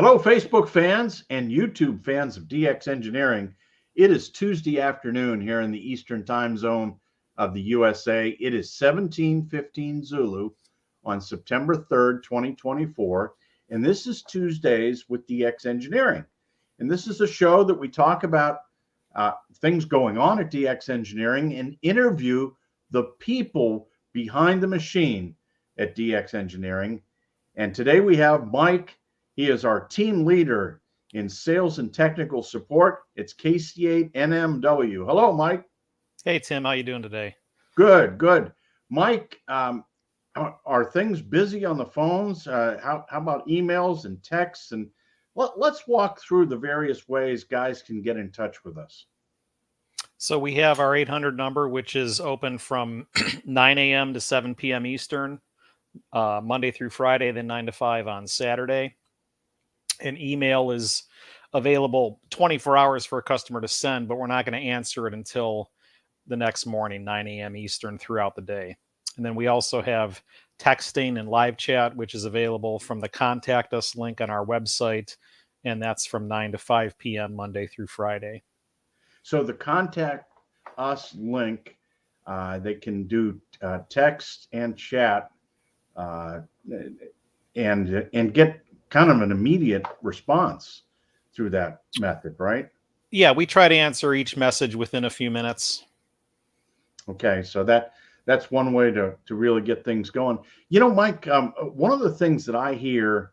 Hello, Facebook fans and YouTube fans of DX Engineering. It is Tuesday afternoon here in the Eastern time zone of the USA. It is 17:15 Zulu on September 3rd, 2024. And this is Tuesdays with DX Engineering. And this is a show that we talk about things going on at DX Engineering and interview the people behind the machine at DX Engineering. And today we have Mike. He is our team leader in sales and technical support. It's KC8NMW. Hello, Mike. Hey, Tim. How you doing today? Good, good. Mike, are things busy on the phones? How about emails and texts? And let's walk through the various ways guys can get in touch with us. So we have our 800 number, which is open from 9 a.m. to 7 p.m. Eastern, Monday through Friday, then 9 to 5 on Saturday. An email is available 24 hours for a customer to send, but we're not going to answer it until the next morning, 9 a.m. Eastern throughout the day. And then we also have texting and live chat, which is available from the Contact Us link on our website, and that's from 9 to 5 p.m. Monday through Friday. So the Contact Us link, they can do text and chat and get kind of an immediate response through that method, right? Yeah, we try to answer each message within a few minutes. Okay, so that's one way to really get things going. You know, Mike, one of the things that I hear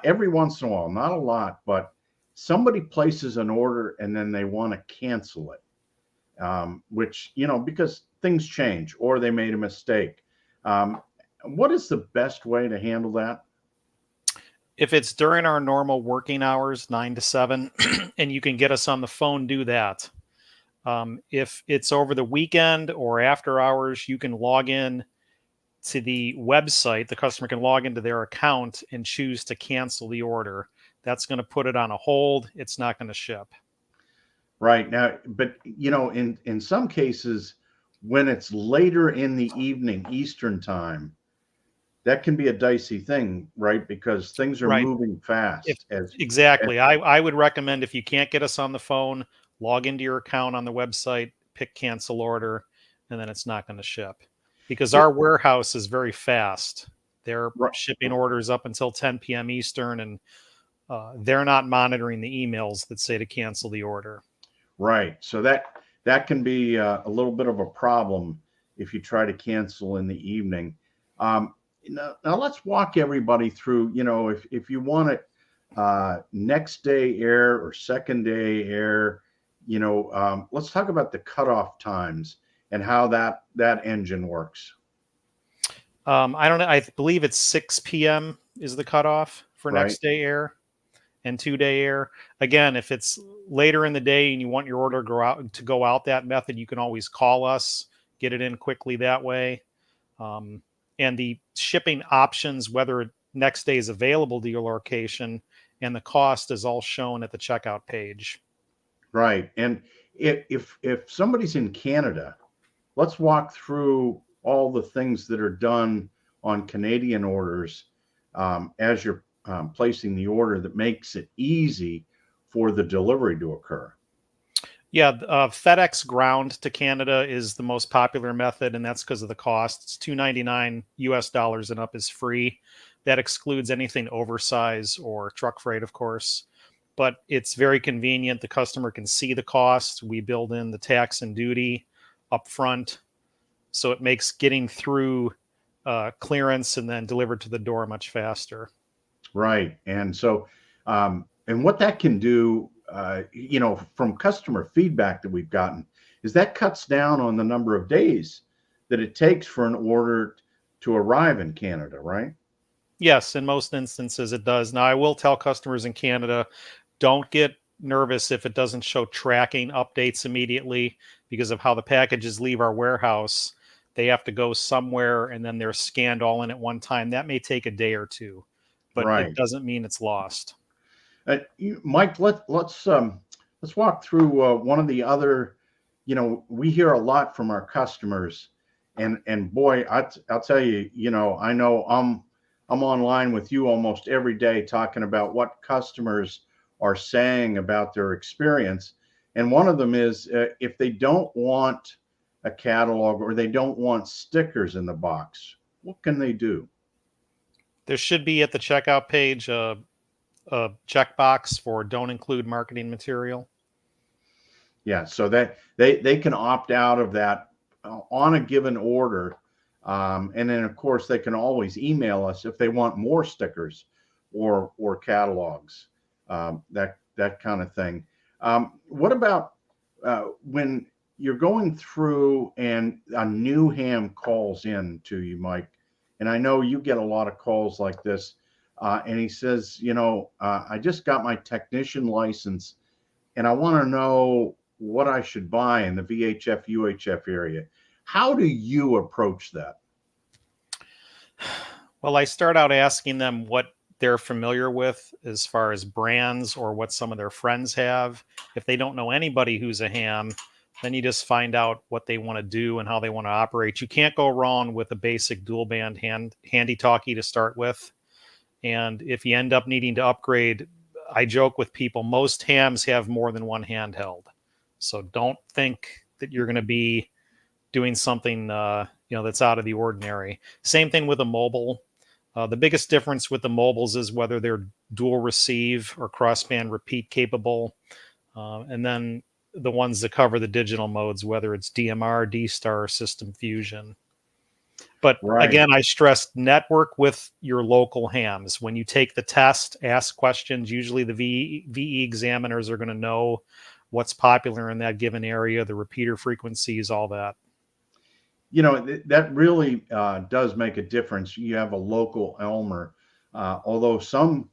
every once in a while, not a lot, but somebody places an order and then they want to cancel it, which, you know, because things change or they made a mistake. What is the best way to handle that? If it's during our normal working hours, 9 to 7, and you can get us on the phone, do that. If it's over the weekend or after hours, you can log in to the website. The customer can log into their account and choose to cancel the order. That's going to put it on a hold. It's not going to ship. Right. Now, but, you know, in some cases, when it's later in the evening, Eastern time, that can be a dicey thing, right? Because things are moving fast. Exactly. I would recommend, if you can't get us on the phone, log into your account on the website, pick cancel order, and then it's not going to ship. Because our warehouse is very fast. They're shipping orders up until 10 p.m. Eastern, and they're not monitoring the emails that say to cancel the order. Right. So that can be a little bit of a problem if you try to cancel in the evening. Now let's walk everybody through, you know, if you want it next day air or second day air, you know, let's talk about the cutoff times and how that engine works. I don't know. I believe it's 6 p.m. is the cutoff for next day air and 2-day air. Again, if it's later in the day and you want your order to go out that method, you can always call us, get it in quickly that way. And the shipping options, whether next day is available to your location, and the cost is all shown at the checkout page. Right. And if somebody's in Canada, let's walk through all the things that are done on Canadian orders as you're placing the order that makes it easy for the delivery to occur. Yeah, FedEx Ground to Canada is the most popular method, and that's because of the cost. It's $2.99 US and up is free. That excludes anything oversize or truck freight, of course. But it's very convenient. The customer can see the cost. We build in the tax and duty up front, so it makes getting through clearance and then delivered to the door much faster. Right. And so, and what that can do, you know, from customer feedback that we've gotten, is that cuts down on the number of days that it takes for an order to arrive in Canada, right? Yes, in most instances it does. Now, I will tell customers in Canada, don't get nervous if it doesn't show tracking updates immediately because of how the packages leave our warehouse. They have to go somewhere and then they're scanned all in at one time. That may take a day or two, but it doesn't mean it's lost. Mike, let's walk through one of the other, you know, we hear a lot from our customers, and boy, I'll tell you, you know I'm I'm online with you almost every day talking about what customers are saying about their experience. And one of them is if they don't want a catalog or they don't want stickers in the box, what can they do? There should be at the checkout page a checkbox for don't include marketing material. Yeah, so that they can opt out of that on a given order. And then, of course, they can always email us if they want more stickers or catalogs, that kind of thing. What about when you're going through and a new ham calls in to you, Mike? And I know you get a lot of calls like this. And he says, I just got my technician license and I want to know what I should buy in the VHF, UHF area. How do you approach that? Well, I start out asking them what they're familiar with as far as brands or what some of their friends have. If they don't know anybody who's a ham, then you just find out what they want to do and how they want to operate. You can't go wrong with a basic dual band handy talkie to start with. And if you end up needing to upgrade, I joke with people, most hams have more than one handheld. So don't think that you're going to be doing something that's out of the ordinary. Same thing with a mobile. The biggest difference with the mobiles is whether they're dual receive or crossband repeat capable. And then the ones that cover the digital modes, whether it's DMR, D-Star, or System Fusion. But Right. again, I stress network with your local hams. When you take the test, ask questions. Usually the VE examiners are going to know what's popular in that given area, the repeater frequencies, all that. That really does make a difference. You have a local Elmer, although some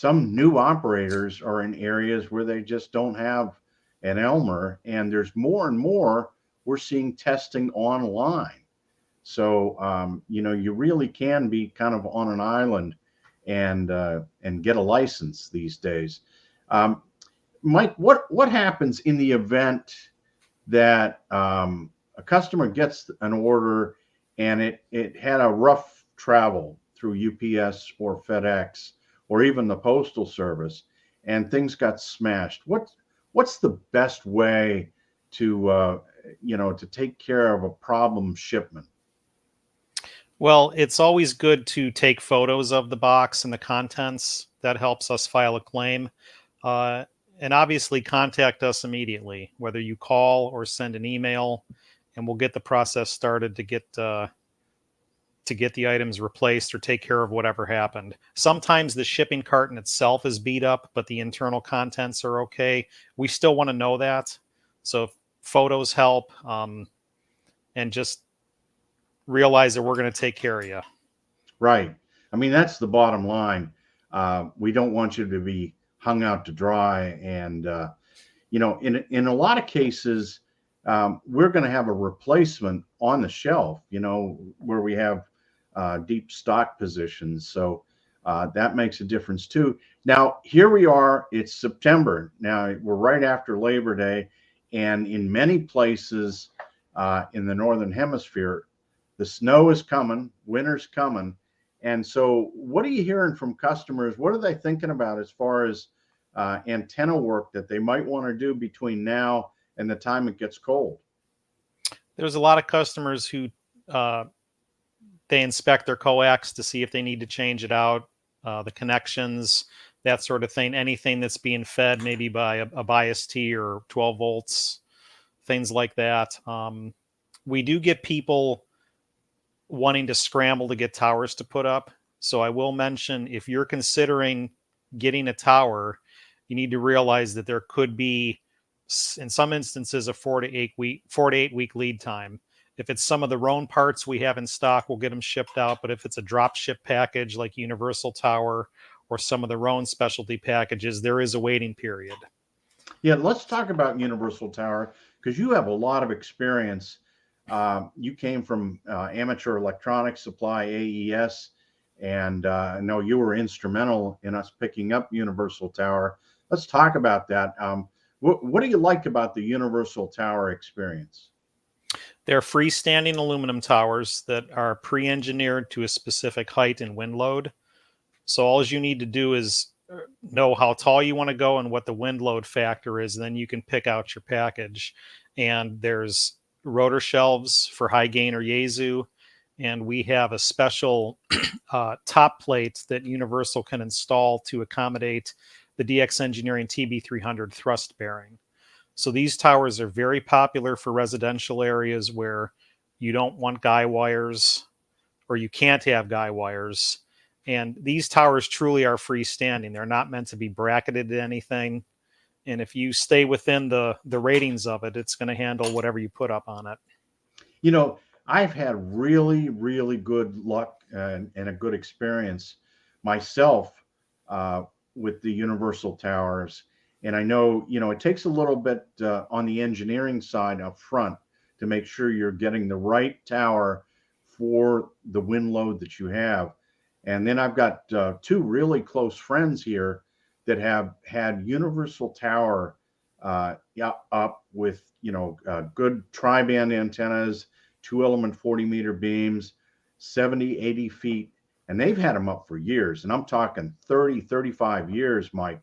new operators are in areas where they just don't have an Elmer, and there's more and more we're seeing testing online. So you really can be kind of on an island and get a license these days. Mike, what happens in the event that a customer gets an order and it had a rough travel through UPS or FedEx or even the postal service and things got smashed? What's the best way to to take care of a problem shipment? Well, it's always good to take photos of the box and the contents. That helps us file a claim. Uh, and obviously contact us immediately, whether you call or send an email, and we'll get the process started to get the items replaced or take care of whatever happened. Sometimes the shipping carton itself is beat up, but the internal contents are okay. We still want to know that. So photos help, and just realize that we're going to take care of you. Right. I mean, that's the bottom line. We don't want you to be hung out to dry. And, in a lot of cases, we're going to have a replacement on the shelf, where we have deep stock positions. So that makes a difference too. Now, here we are. It's September. Now, we're right after Labor Day. And in many places in the Northern Hemisphere, the snow is coming, winter's coming. And so what are you hearing from customers? What are they thinking about as far as antenna work that they might want to do between now and the time it gets cold? There's a lot of customers who they inspect their coax to see if they need to change it out, the connections, that sort of thing. Anything that's being fed maybe by a bias T or 12 volts, things like that. We do get people wanting to scramble to get towers to put up. So I will mention, if you're considering getting a tower, you need to realize that there could be, in some instances, a 4 to 8 week lead time. If it's some of the Roan parts we have in stock, we'll get them shipped out. But if it's a drop ship package like Universal Tower or some of the Roan specialty packages, there is a waiting period. Yeah, let's talk about Universal Tower because you have a lot of experience. You came from Amateur Electronics Supply, AES, and I know you were instrumental in us picking up Universal Tower. Let's talk about that. What do you like about the Universal Tower experience? They're freestanding aluminum towers that are pre-engineered to a specific height and wind load. So all you need to do is know how tall you want to go and what the wind load factor is. Then you can pick out your package. And there's rotor shelves for high gain or Yaesu. And we have a special top plate that Universal can install to accommodate the DX Engineering TB300 thrust bearing. So these towers are very popular for residential areas where you don't want guy wires or you can't have guy wires. And these towers truly are freestanding. They're not meant to be bracketed to anything. And if you stay within the ratings of it, it's going to handle whatever you put up on it. You know, I've had really, really good luck and a good experience myself with the Universal Towers. And I know, it takes a little bit on the engineering side up front to make sure you're getting the right tower for the wind load that you have. And then I've got two really close friends here that have had Universal Tower up with, good tri-band antennas, 2-element 40-meter beams, 70, 80 feet. And they've had them up for years. And I'm talking 30, 35 years, Mike.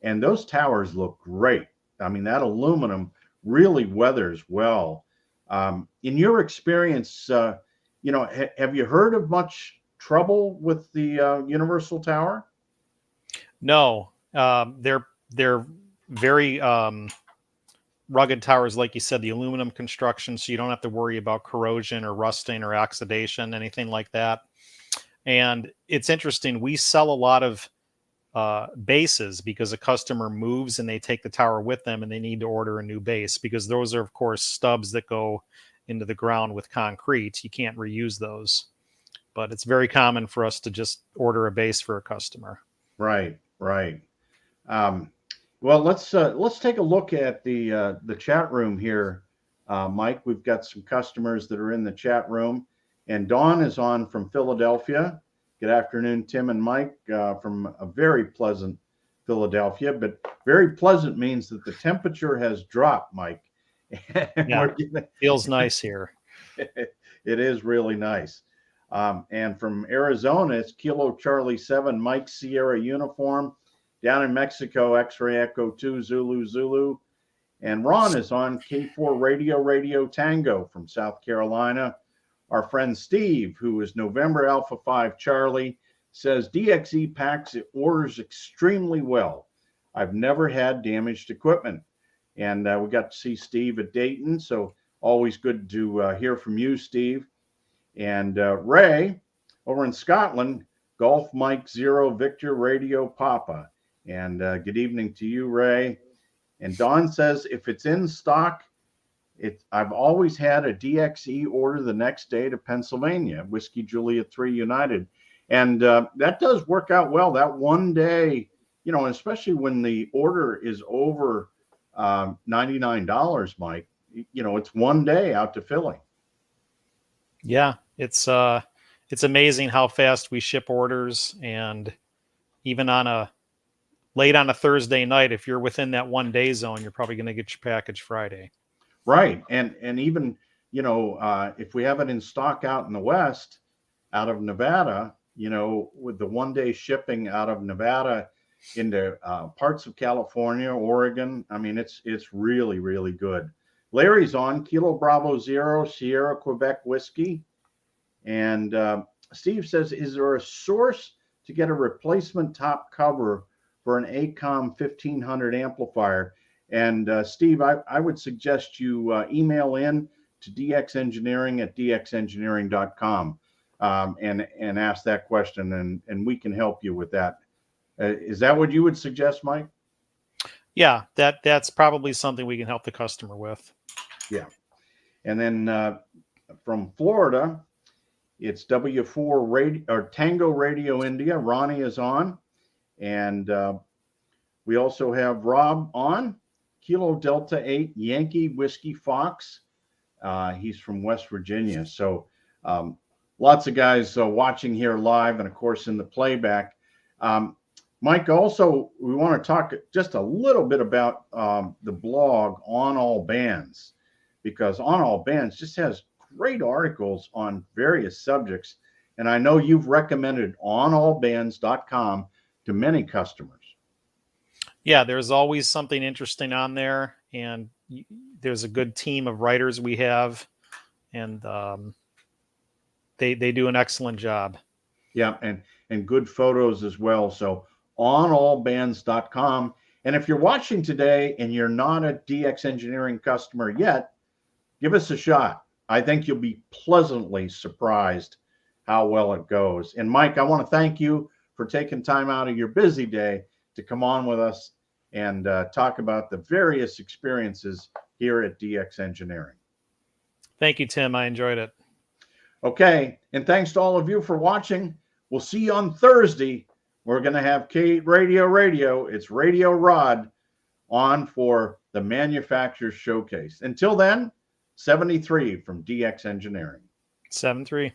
And those towers look great. I mean, that aluminum really weathers well. In your experience, have you heard of much trouble with the Universal Tower? No, they're very rugged towers, like you said, the aluminum construction, so you don't have to worry about corrosion or rusting or oxidation, anything like that. And it's interesting, we sell a lot of bases because a customer moves and they take the tower with them and they need to order a new base, because those are, of course, stubs that go into the ground with concrete. You can't reuse those. But it's very common for us to just order a base for a customer. Right. Well, let's take a look at the chat room here, Mike. We've got some customers that are in the chat room, and Dawn is on from Philadelphia. Good afternoon, Tim and Mike, from a very pleasant Philadelphia. But very pleasant means that the temperature has dropped, Mike. Yeah, feels nice here. It is really nice. And from Arizona, it's Kilo Charlie 7, Mike Sierra uniform. Down in Mexico, X-Ray Echo 2, Zulu Zulu. And Ron is on K4 Radio Tango from South Carolina. Our friend Steve, who is November Alpha 5 Charlie, says DXE packs it orders extremely well. I've never had damaged equipment. And we got to see Steve at Dayton, so always good to hear from you, Steve. And Ray, over in Scotland, Golf Mike 0 Victor Radio Papa. And good evening to you, Ray. And Don says, if it's in stock, I've always had a DXE order the next day to Pennsylvania, Whiskey Juliet 3 United. And that does work out well. That one day, and especially when the order is over $99, Mike, it's one day out to Philly. Yeah, it's amazing how fast we ship orders, and even late on a Thursday night, if you're within that 1 day zone, you're probably going to get your package Friday. Right, and even if we have it in stock out in the West, out of Nevada, with the 1 day shipping out of Nevada into parts of California, Oregon, I mean it's really, really good. Larry's on Kilo Bravo 0 Sierra Quebec whiskey. And Steve says, is there a source to get a replacement top cover for an ACOM 1500 amplifier? And Steve, I would suggest you email in to dxengineering@dxengineering.com and ask that question, and we can help you with that. Is that what you would suggest, Mike? Yeah, that's probably something we can help the customer with. Yeah. And then from Florida, it's W4 Radio or Tango Radio India. Ronnie is on. And we also have Rob on, Kilo Delta 8 Yankee Whiskey Fox. He's from West Virginia. So lots of guys watching here live and, of course, in the playback. Mike, also, we want to talk just a little bit about the blog On All Bands. because On All Bands just has great articles on various subjects. And I know you've recommended onallbands.com to many customers. Yeah, there's always something interesting on there, and there's a good team of writers we have, and they do an excellent job. Yeah, and good photos as well. So onallbands.com. And if you're watching today and you're not a DX Engineering customer yet, give us a shot. I think you'll be pleasantly surprised how well it goes. And Mike, I want to thank you for taking time out of your busy day to come on with us and talk about the various experiences here at DX Engineering. Thank you, Tim. I enjoyed it. Okay, and thanks to all of you for watching. We'll see you on Thursday. We're going to have Kate Radio. It's Radio Rod on for the Manufacturers Showcase. Until then, 73 from DX Engineering. 7-3.